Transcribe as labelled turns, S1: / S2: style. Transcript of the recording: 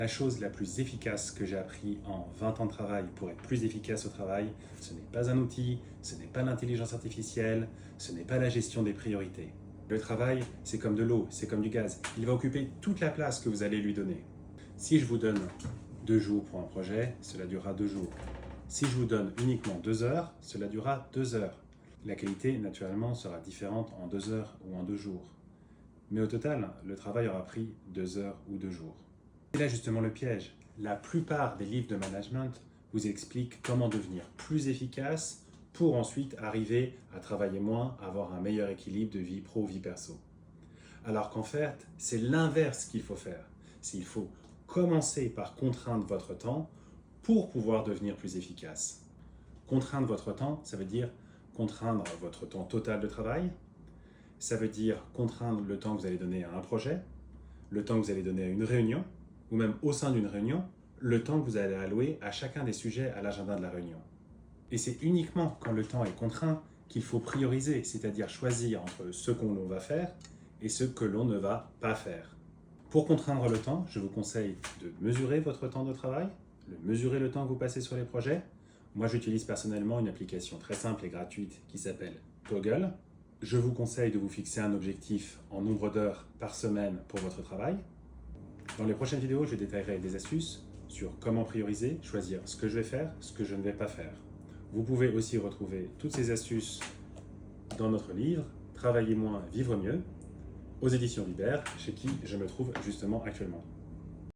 S1: La chose la plus efficace que j'ai appris en 20 ans de travail pour être plus efficace au travail, ce n'est pas un outil, ce n'est pas l'intelligence artificielle, ce n'est pas la gestion des priorités. Le travail, c'est comme de l'eau, c'est comme du gaz. Il va occuper toute la place que vous allez lui donner. Si je vous donne 2 jours pour un projet, cela durera 2 jours. Si je vous donne uniquement 2 heures, cela durera 2 heures. La qualité, naturellement, sera différente en 2 heures ou en 2 jours. Mais au total, le travail aura pris 2 heures ou 2 jours. C'est là justement le piège. La plupart des livres de management vous expliquent comment devenir plus efficace pour ensuite arriver à travailler moins, à avoir un meilleur équilibre de vie pro-vie perso. Alors qu'en fait, c'est l'inverse qu'il faut faire. Il faut commencer par contraindre votre temps pour pouvoir devenir plus efficace. Contraindre votre temps, ça veut dire contraindre votre temps total de travail. Ça veut dire contraindre le temps que vous allez donner à un projet, le temps que vous allez donner à une réunion, ou même au sein d'une réunion, le temps que vous allez allouer à chacun des sujets à l'agenda de la réunion. Et c'est uniquement quand le temps est contraint qu'il faut prioriser, c'est-à-dire choisir entre ce que l'on va faire et ce que l'on ne va pas faire. Pour contraindre le temps, je vous conseille de mesurer votre temps de travail, de mesurer le temps que vous passez sur les projets. Moi, j'utilise personnellement une application très simple et gratuite qui s'appelle Toggl. Je vous conseille de vous fixer un objectif en nombre d'heures par semaine pour votre travail. Dans les prochaines vidéos, je détaillerai des astuces sur comment prioriser, choisir ce que je vais faire, ce que je ne vais pas faire. Vous pouvez aussi retrouver toutes ces astuces dans notre livre « Travailler moins, vivre mieux » aux éditions Libert, chez qui je me trouve justement actuellement.